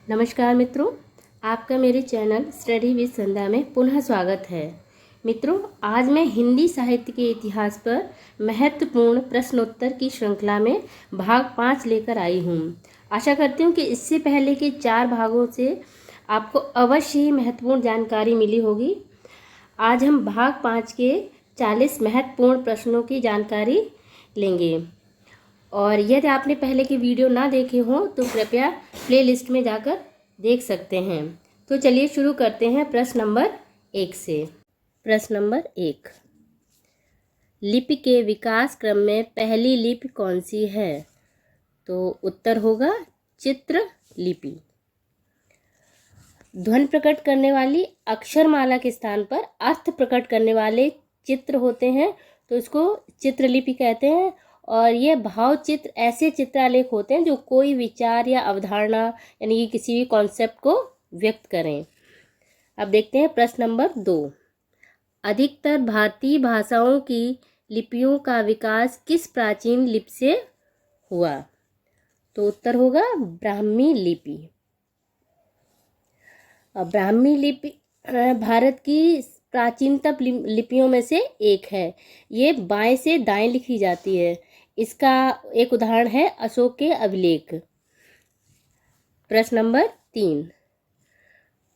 नमस्कार मित्रों, आपका मेरे चैनल स्टडी विद संध्या में पुनः स्वागत है। मित्रों, आज मैं हिंदी साहित्य के इतिहास पर महत्वपूर्ण प्रश्नोत्तर की श्रृंखला में भाग 5 लेकर आई हूँ। आशा करती हूँ कि इससे पहले के 4 भागों से आपको अवश्य ही महत्वपूर्ण जानकारी मिली होगी। आज हम भाग 5 के 40 महत्वपूर्ण प्रश्नों की जानकारी लेंगे और यदि आपने पहले के वीडियो ना देखे हों तो कृपया प्लेलिस्ट में जाकर देख सकते हैं। तो चलिए शुरू करते हैं प्रश्न नंबर 1 से। प्रश्न नंबर 1, लिपि के विकास क्रम में पहली लिपि कौन सी है? तो उत्तर होगा चित्र लिपि। ध्वनि प्रकट करने वाली अक्षरमाला के स्थान पर अर्थ प्रकट करने वाले चित्र होते हैं तो इसको चित्रलिपि कहते हैं। और ये भाव चित्र ऐसे चित्रालेख होते हैं जो कोई विचार या अवधारणा यानी कि किसी भी कॉन्सेप्ट को व्यक्त करें। अब देखते हैं प्रश्न नंबर 2, अधिकतर भारतीय भाषाओं की लिपियों का विकास किस प्राचीन लिपि से हुआ? तो उत्तर होगा ब्राह्मी लिपि। ब्राह्मी लिपि भारत की प्राचीनतम लिपियों में से एक है। ये बाएं से दाएं लिखी जाती है। इसका एक उदाहरण है अशोक के अभिलेख। प्रश्न नंबर 3,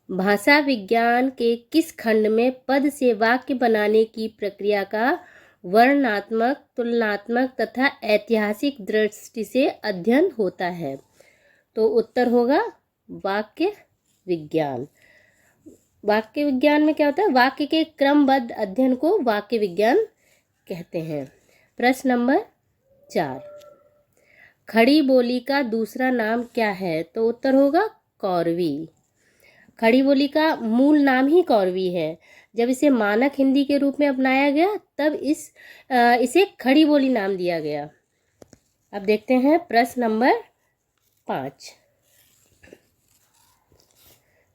भाषा विज्ञान के किस खंड में पद से वाक्य बनाने की प्रक्रिया का वर्णनात्मक, तुलनात्मक तथा ऐतिहासिक दृष्टि से अध्ययन होता है? तो उत्तर होगा वाक्य विज्ञान। वाक्य विज्ञान में क्या होता है? वाक्य के क्रमबद्ध अध्ययन को वाक्य विज्ञान कहते हैं। प्रश्न नंबर 4, खड़ी बोली का दूसरा नाम क्या है? तो उत्तर होगा कौरवी। खड़ी बोली का मूल नाम ही कौरवी है। जब इसे मानक हिंदी के रूप में अपनाया गया तब इसे खड़ी बोली नाम दिया गया। अब देखते हैं प्रश्न नंबर 5।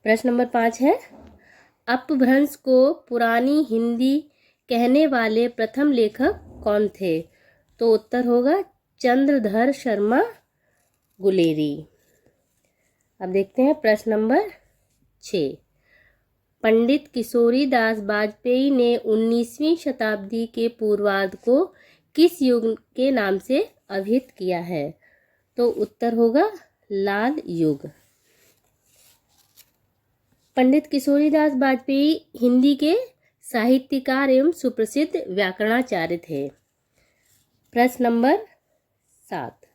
प्रश्न नंबर 5 है, अपभ्रंश को पुरानी हिंदी कहने वाले प्रथम लेखक कौन थे? तो उत्तर होगा चंद्रधर शर्मा गुलेरी। अब देखते हैं प्रश्न नंबर 6, पंडित किशोरीदास वाजपेयी ने 19वीं शताब्दी के पूर्वार्ध को किस युग के नाम से अभिहित किया है? तो उत्तर होगा लाल युग। पंडित किशोरीदास वाजपेयी हिंदी के साहित्यकार एवं सुप्रसिद्ध व्याकरणाचार्य थे। प्रश्न नंबर 7,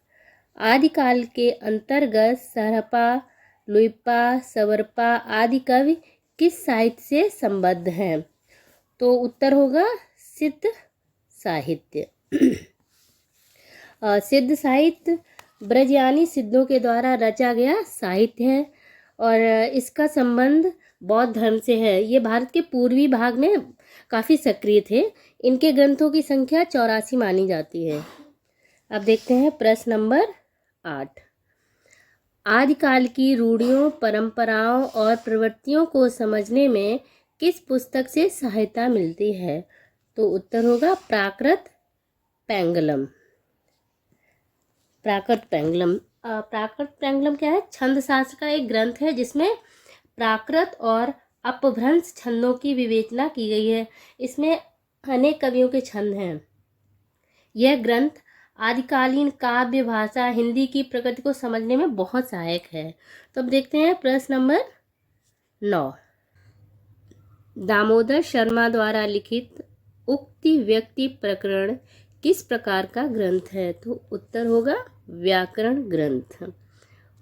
आदिकाल के अंतर्गत सरहपा, लुइपा, सवरपा आदि कवि किस साहित्य से संबद्ध हैं? तो उत्तर होगा सिद्ध साहित्य। सिद्ध साहित्य ब्रजयानी सिद्धों के द्वारा रचा गया साहित्य है और इसका संबंध बौद्ध धर्म से है। ये भारत के पूर्वी भाग में काफ़ी सक्रिय थे। इनके ग्रंथों की संख्या 84 मानी जाती है। अब देखते हैं प्रश्न नंबर 8, आदिकाल की रूढ़ियों, परंपराओं और प्रवृत्तियों को समझने में किस पुस्तक से सहायता मिलती है? तो उत्तर होगा प्राकृत पैंगलम। प्राकृत पैंगलम प्राकृत पैंगलम क्या है? छंद शास्त्र का एक ग्रंथ है जिसमें प्राकृत और अपभ्रंश छंदों की विवेचना की गई है। इसमें अनेक कवियों के छंद हैं। यह ग्रंथ आदिकालीन काव्य भाषा हिंदी की प्रकृति को समझने में बहुत सहायक है। तो अब देखते हैं प्रश्न नंबर 9, दामोदर शर्मा द्वारा लिखित उक्ति व्यक्ति प्रकरण किस प्रकार का ग्रंथ है? तो उत्तर होगा व्याकरण ग्रंथ।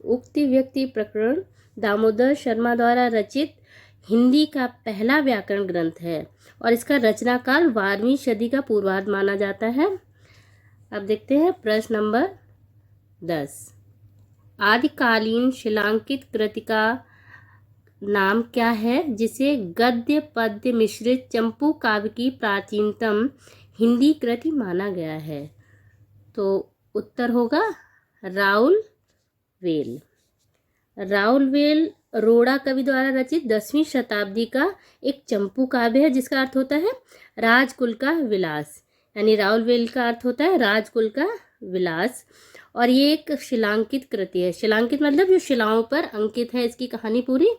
उक्ति व्यक्ति प्रकरण दामोदर शर्मा द्वारा रचित हिंदी का पहला व्याकरण ग्रंथ है और इसका रचनाकाल 12वीं सदी का पूर्वार्ध माना जाता है। अब देखते हैं प्रश्न नंबर 10, आदिकालीन शिलांकित कृति का नाम क्या है जिसे गद्य पद्य मिश्रित चंपू काव्य की प्राचीनतम हिंदी कृति माना गया है? तो उत्तर होगा राउल वेल। राउल वेल रोड़ा कवि द्वारा रचित 10वीं शताब्दी का एक चंपू काव्य है जिसका अर्थ होता है राजकुल का विलास। यानी राउल वेल का अर्थ होता है राजकुल का विलास और ये एक शिलांकित कृति है। शिलांकित मतलब जो शिलाओं पर अंकित है इसकी कहानी पूरी।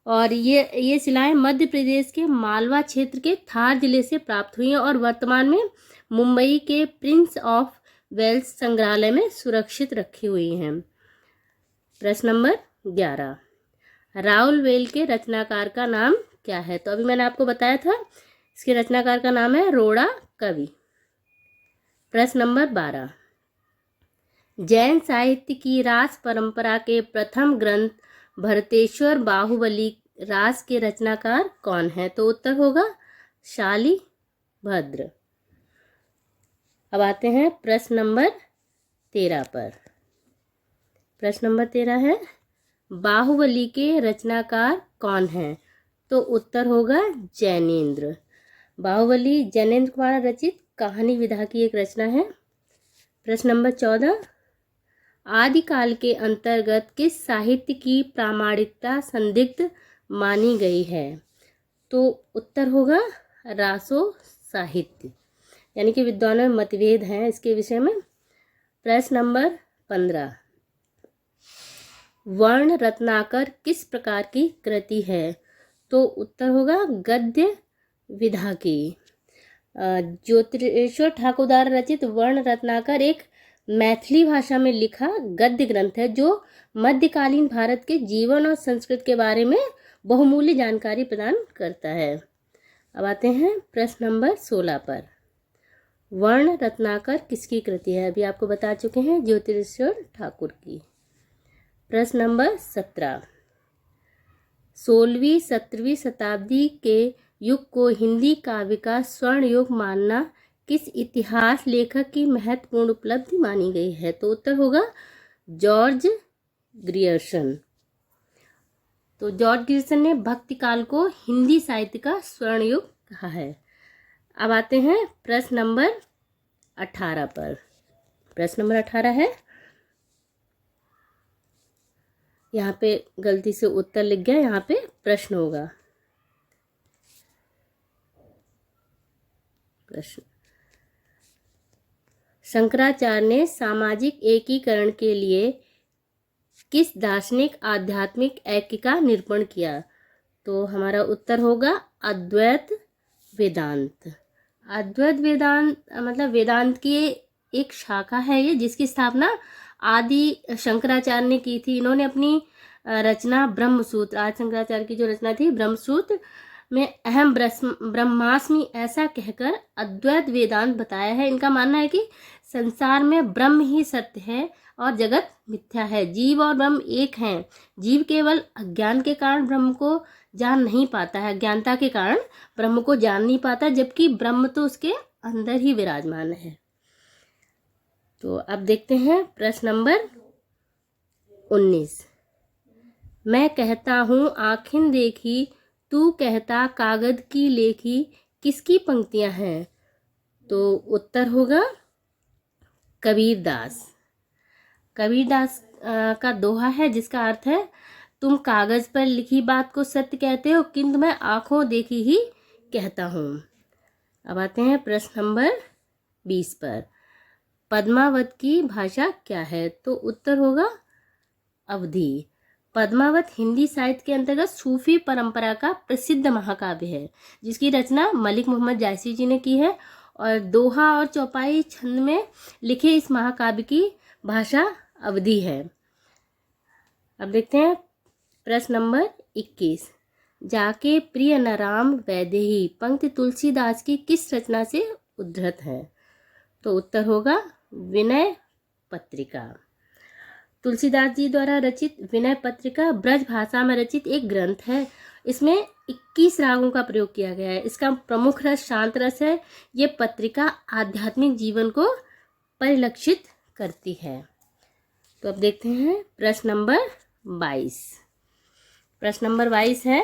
और ये शिलाएं मध्य प्रदेश के मालवा क्षेत्र के थार जिले से प्राप्त हुई हैं और वर्तमान में मुंबई के प्रिंस ऑफ वेल्स संग्रहालय में सुरक्षित रखी हुई हैं। प्रश्न नंबर 11, राउरकेला के रचनाकार का नाम क्या है? तो अभी मैंने आपको बताया था, इसके रचनाकार का नाम है रोड़ा कवि। प्रश्न नंबर 12, जैन साहित्य की रास परंपरा के प्रथम ग्रंथ भरतेश्वर बाहुबली रास के रचनाकार कौन है? तो उत्तर होगा शालिभद्र। अब आते हैं प्रश्न नंबर 13 पर। प्रश्न नंबर 13 है, बाहुबली के रचनाकार कौन है? तो उत्तर होगा जैनेन्द्र। बाहुबली जैनेन्द्र द्वारा रचित कहानी विधा की एक रचना है। प्रश्न नंबर 14, आदिकाल के अंतर्गत किस साहित्य की प्रामाणिकता संदिग्ध मानी गई है? तो उत्तर होगा रासो साहित्य, यानी कि विद्वानों में मतभेद हैं इसके विषय में। प्रश्न नंबर 15, वर्ण रत्नाकर किस प्रकार की कृति है? तो उत्तर होगा गद्य विधा की। ज्योतिरेश्वर ठाकुर द्वारा रचित वर्ण रत्नाकर एक मैथिली भाषा में लिखा गद्य ग्रंथ है जो मध्यकालीन भारत के जीवन और संस्कृति के बारे में बहुमूल्य जानकारी प्रदान करता है। अब आते हैं प्रश्न नंबर 16 पर। वर्ण रत्नाकर किसकी कृति है? अभी आपको बता चुके हैं, ज्योतिरेश्वर ठाकुर की। प्रश्न नंबर 17, 16वीं 17वीं शताब्दी के युग को हिंदी काव्य का स्वर्ण युग मानना किस इतिहास लेखक की महत्वपूर्ण उपलब्धि मानी गई है? तो उत्तर होगा जॉर्ज ग्रियर्सन। तो जॉर्ज ग्रियर्सन ने भक्ति काल को हिंदी साहित्य का स्वर्ण युग कहा है। अब आते हैं प्रश्न नंबर 18 पर। प्रश्न नंबर 18 है, यहाँ पे गलती से उत्तर लिख गया, यहाँ पे प्रश्न होगा। प्रश्न, शंकराचार्य ने सामाजिक एकीकरण के लिए किस दार्शनिक आध्यात्मिक ऐक्य का निरूपण किया? तो हमारा उत्तर होगा अद्वैत वेदांत। अद्वैत वेदांत मतलब वेदांत की एक शाखा है ये, जिसकी स्थापना आदि शंकराचार्य ने की थी। इन्होंने अपनी रचना ब्रह्मसूत्र, आदि शंकराचार्य की जो रचना थी ब्रह्मसूत्र में अहम ब्रह्मास्मि ऐसा कहकर अद्वैत वेदांत बताया है। इनका मानना है कि संसार में ब्रह्म ही सत्य है और जगत मिथ्या है। जीव और ब्रह्म एक हैं। जीव केवल अज्ञान के कारण ब्रह्म को जान नहीं पाता है, अज्ञानता के कारण ब्रह्म को जान नहीं पाता, जबकि ब्रह्म तो उसके अंदर ही विराजमान है। तो अब देखते हैं प्रश्न नंबर 19, मैं कहता हूँ आँखें देखी तू कहता कागज की लेखी किसकी पंक्तियां हैं? तो उत्तर होगा कबीरदास। कबीरदास का दोहा है जिसका अर्थ है, तुम कागज पर लिखी बात को सत्य कहते हो किंतु मैं आंखों देखी ही कहता हूँ। अब आते हैं प्रश्न नंबर 20 पर। पद्मावत की भाषा क्या है? तो उत्तर होगा अवधी। पद्मावत हिंदी साहित्य के अंतर्गत सूफी परंपरा का प्रसिद्ध महाकाव्य है, जिसकी रचना मलिक मोहम्मद जायसी जी ने की है और दोहा और चौपाई छंद में लिखे इस महाकाव्य की भाषा अवधी है। अब देखते हैं प्रश्न नंबर 21, जाके प्रिय न राम वैदेही पंक्ति तुलसीदास की किस रचना से उद्धृत है? तो उत्तर होगा विनय पत्रिका। तुलसीदास जी द्वारा रचित विनय पत्रिका ब्रज भाषा में रचित एक ग्रंथ है। इसमें 21 रागों का प्रयोग किया गया है। इसका प्रमुख रस शांत रस है। ये पत्रिका आध्यात्मिक जीवन को परिलक्षित करती है। तो अब देखते हैं प्रश्न नंबर 22। प्रश्न नंबर 22 है,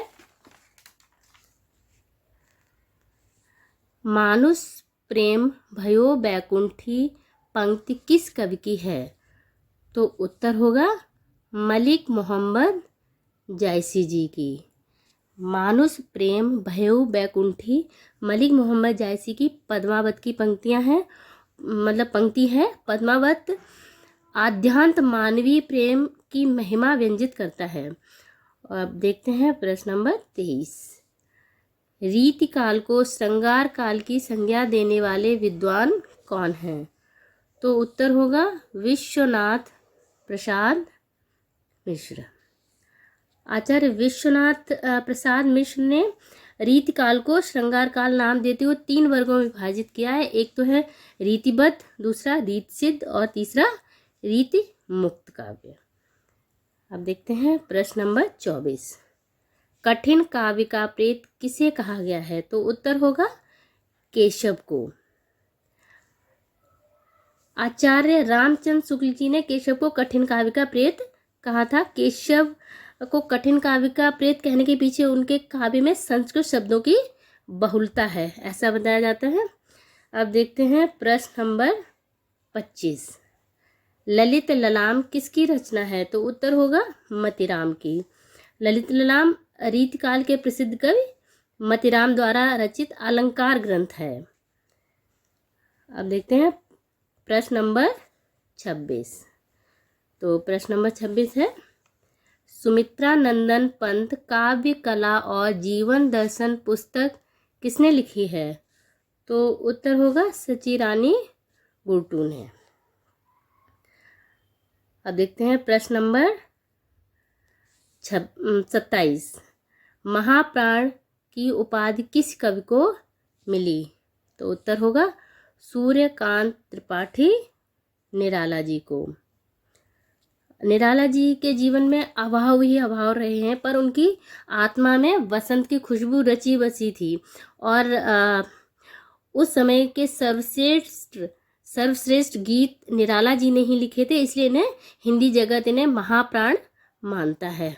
मानुष प्रेम भयो बैकुंठी पंक्ति किस कवि की है? तो उत्तर होगा मलिक मोहम्मद जायसी जी की। मानुष प्रेम भयो बैकुंठी मलिक मोहम्मद जायसी की पद्मावत की पंक्तियां हैं, मतलब पंक्ति है। पद्मावत आद्यांत मानवीय प्रेम की महिमा व्यंजित करता है। अब देखते हैं प्रश्न नंबर 23। रीति काल को श्रृंगार काल की संज्ञा देने वाले विद्वान कौन हैं? तो उत्तर होगा विश्वनाथ प्रसाद मिश्र। आचार्य विश्वनाथ प्रसाद मिश्र ने रीति काल को श्रृंगार काल नाम देते हुए 3 वर्गों में विभाजित किया है। एक तो है रीतिबद्ध, दूसरा रीति सिद्ध और तीसरा रीति मुक्त काव्य। अब देखते हैं प्रश्न नंबर 24। कठिन काव्य का प्रेत किसे कहा गया है? तो उत्तर होगा केशव को। आचार्य रामचंद्र शुक्ल जी ने केशव को कठिन काव्य का प्रेत कहा था। केशव को कठिन काव्य का प्रेत कहने के पीछे उनके काव्य में संस्कृत शब्दों की बहुलता है, ऐसा बताया जाता है। अब देखते हैं प्रश्न नंबर 25। ललित ललाम किसकी रचना है? तो उत्तर होगा मतीराम की। ललित ललाम रीतिकाल के प्रसिद्ध कवि मतीराम द्वारा रचित अलंकार ग्रंथ है। अब देखते हैं प्रश्न नंबर 26। तो प्रश्न नंबर 26 है, सुमित्रा नंदन पंत काव्य कला और जीवन दर्शन पुस्तक किसने लिखी है? तो उत्तर होगा सची रानी गुरटू ने। अब देखते हैं प्रश्न नंबर 27। महाप्राण की उपाधि किस कवि को मिली? तो उत्तर होगा सूर्यकांत त्रिपाठी निराला जी को। निराला जी के जीवन में अभाव ही अभाव रहे हैं, पर उनकी आत्मा में वसंत की खुशबू रची बसी थी और उस समय के सर्वश्रेष्ठ गीत निराला जी ने ही लिखे थे, इसलिए इन्हें हिंदी जगत इन्हें महाप्राण मानता है।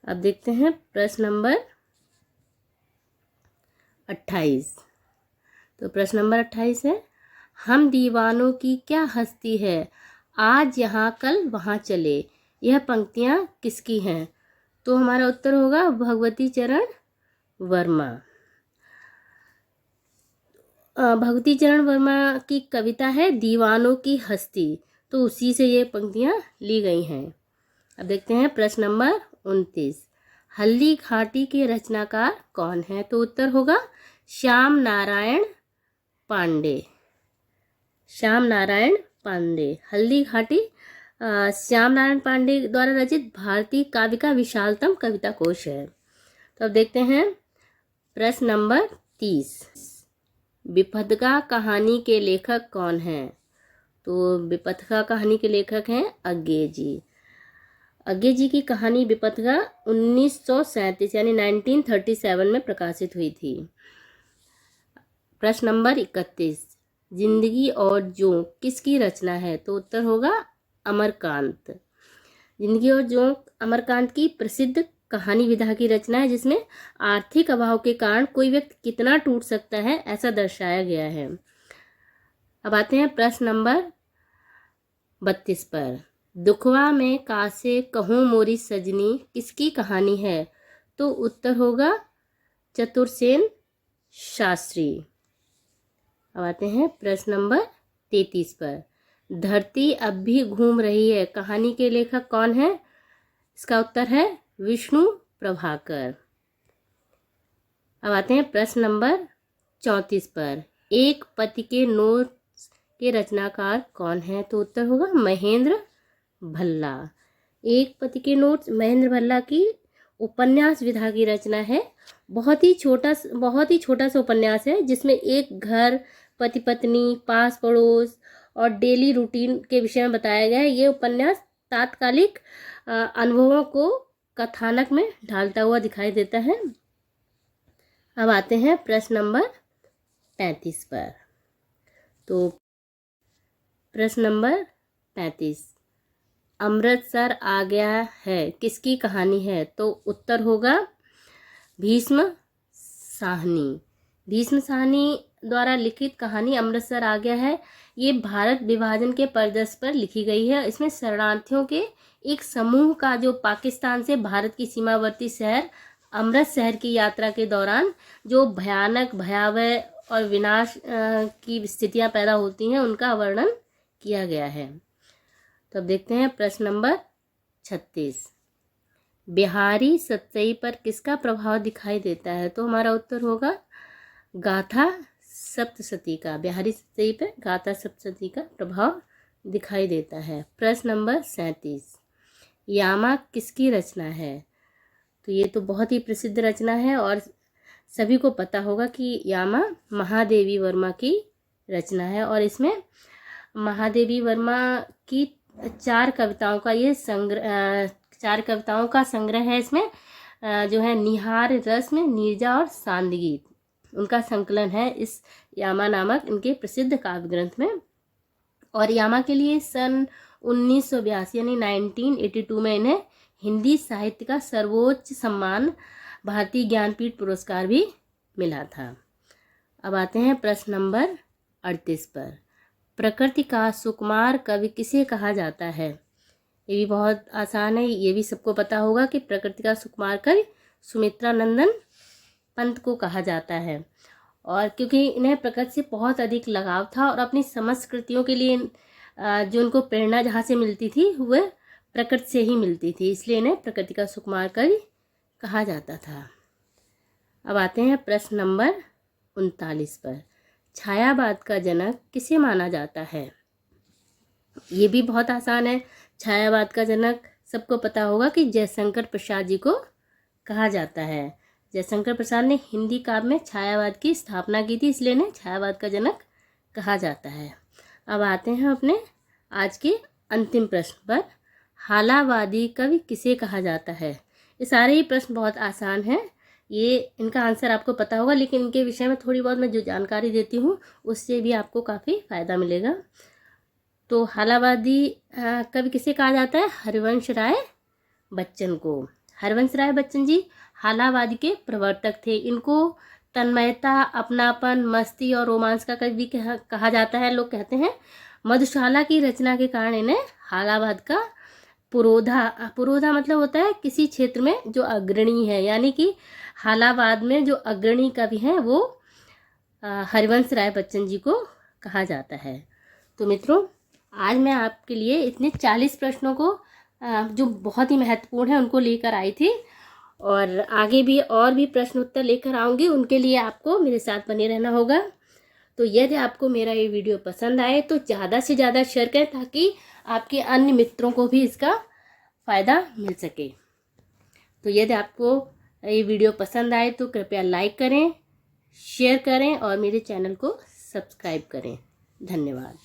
अब देखते हैं प्रश्न नंबर 28। तो प्रश्न नंबर 28 है, हम दीवानों की क्या हस्ती है, आज यहाँ कल वहाँ चले, यह पंक्तियाँ किसकी हैं? तो हमारा उत्तर होगा भगवती चरण वर्मा। भगवती चरण वर्मा की कविता है दीवानों की हस्ती, तो उसी से ये पंक्तियाँ ली गई हैं। अब देखते हैं प्रश्न नंबर 29। हल्दी घाटी के रचनाकार कौन है? तो उत्तर होगा श्याम नारायण पांडे। श्याम नारायण पांडे। हल्दी घाटी श्याम नारायण पांडे द्वारा रचित भारतीय काव्य का विशालतम कविता कोश है। तो अब देखते हैं प्रश्न नंबर 30। विपथगा कहानी के लेखक कौन हैं? तो विपथगा कहानी के लेखक हैं अज्ञे जी। अज्ञे जी की कहानी विपथगा 1937 यानी 1937 में प्रकाशित हुई थी। प्रश्न नंबर 31। जिंदगी और जोंक किसकी रचना है? तो उत्तर होगा अमरकांत। जिंदगी और जोंक अमरकांत की प्रसिद्ध कहानी विधा की रचना है, जिसमें आर्थिक अभाव के कारण कोई व्यक्ति कितना टूट सकता है ऐसा दर्शाया गया है। अब आते हैं प्रश्न नंबर 32 पर। दुखवा में कासे कहूँ मोरी सजनी किसकी कहानी है? तो उत्तर होगा चतुरसेन शास्त्री। अब आते हैं प्रश्न नंबर 33 पर। धरती अब भी घूम रही है कहानी के लेखक कौन है? इसका उत्तर है विष्णु प्रभाकर। अब आते हैं प्रश्न नंबर 34 पर। एक पति के नोट्स के रचनाकार कौन है? तो उत्तर होगा महेंद्र भल्ला। एक पति के नोट्स महेंद्र भल्ला की उपन्यास विधा की रचना है। बहुत ही छोटा सा उपन्यास है, जिसमें एक घर, पति पत्नी, पास पड़ोस और डेली रूटीन के विषय में बताया गया है। ये उपन्यास तात्कालिक अनुभवों को कथानक में ढालता हुआ दिखाई देता है। अब आते हैं प्रश्न नंबर 35 पर। तो प्रश्न नंबर 35। अमृतसर आ गया है किसकी कहानी है? तो उत्तर होगा भीष्म साहनी। भीष्म साहनी द्वारा लिखित कहानी अमृतसर आ गया है, ये भारत विभाजन के परिदृश्य पर लिखी गई है। इसमें शरणार्थियों के एक समूह का जो पाकिस्तान से भारत की सीमावर्ती शहर अमृतसर की यात्रा के दौरान जो भयानक, भयावह और विनाश की स्थितियां पैदा होती हैं, उनका वर्णन किया गया है। तो अब देखते हैं प्रश्न नंबर 36। बिहारी सतसई पर किसका प्रभाव दिखाई देता है? तो हमारा उत्तर होगा गाथा सप्तशती का। बिहारी सतसई पर गाथा सप्तशती का प्रभाव दिखाई देता है। प्रश्न नंबर 37। यामा किसकी रचना है? तो ये तो बहुत ही प्रसिद्ध रचना है और सभी को पता होगा कि यामा महादेवी वर्मा की रचना है। और इसमें महादेवी वर्मा की 4 कविताओं का ये संग्रह 4 कविताओं का संग्रह है। इसमें जो है निहार रस्म, नीरजा और सांदगीत, उनका संकलन है इस यामा नामक इनके प्रसिद्ध काव्य ग्रंथ में। और यामा के लिए सन 1982 यानी 1982 में इन्हें हिंदी साहित्य का सर्वोच्च सम्मान भारतीय ज्ञानपीठ पुरस्कार भी मिला था। अब आते हैं प्रश्न नंबर 38 पर। प्रकृति का सुकुमार कवि किसे कहा जाता है? ये भी बहुत आसान है, ये भी सबको पता होगा कि प्रकृति का सुकुमार कवि सुमित्रा नंदन पंत को कहा जाता है। और क्योंकि इन्हें प्रकृति से बहुत अधिक लगाव था और अपनी समस्त कृतियों के लिए जो उनको प्रेरणा जहाँ से मिलती थी वह प्रकृति से ही मिलती थी, इसलिए इन्हें प्रकृति का सुकुमार कवि कहा जाता था। अब आते हैं प्रश्न नंबर 39 पर। छायावाद का जनक किसे माना जाता है? ये भी बहुत आसान है। छायावाद का जनक सबको पता होगा कि जयशंकर प्रसाद जी को कहा जाता है। जयशंकर प्रसाद ने हिंदी काव्य में छायावाद की स्थापना की थी, इसलिए इन्हें छायावाद का जनक कहा जाता है। अब आते हैं अपने आज के अंतिम प्रश्न पर। हालावादी कवि किसे कहा जाता है? ये सारे ही प्रश्न बहुत आसान हैं, ये इनका आंसर आपको पता होगा, लेकिन इनके विषय में थोड़ी बहुत मैं जो जानकारी देती हूँ उससे भी आपको काफ़ी फ़ायदा मिलेगा। तो हालावादी कवि किसे कहा जाता है? हरिवंश राय बच्चन को। हरिवंश राय बच्चन जी हालावादी के प्रवर्तक थे। इनको तन्मयता, अपनापन, मस्ती और रोमांस का कवि कहा जाता है। लोग कहते हैं मधुशाला की रचना के कारण इन्हें हालावाद का पुरोधा मतलब होता है किसी क्षेत्र में जो अग्रणी है, यानी कि हालावाद में जो अग्रणी कवि हैं वो हरिवंश राय बच्चन जी को कहा जाता है। तो मित्रों, आज मैं आपके लिए इतने 40 प्रश्नों को जो बहुत ही महत्वपूर्ण है उनको लेकर आई थी, और आगे भी और भी प्रश्न उत्तर लेकर आऊँगी। उनके लिए आपको मेरे साथ बने रहना होगा। तो यदि आपको मेरा ये वीडियो पसंद आए तो ज़्यादा से ज़्यादा शेयर करें ताकि आपके अन्य मित्रों को भी इसका फ़ायदा मिल सके। तो यदि आपको ये वीडियो पसंद आए तो कृपया लाइक करें, शेयर करें और मेरे चैनल को सब्सक्राइब करें। धन्यवाद।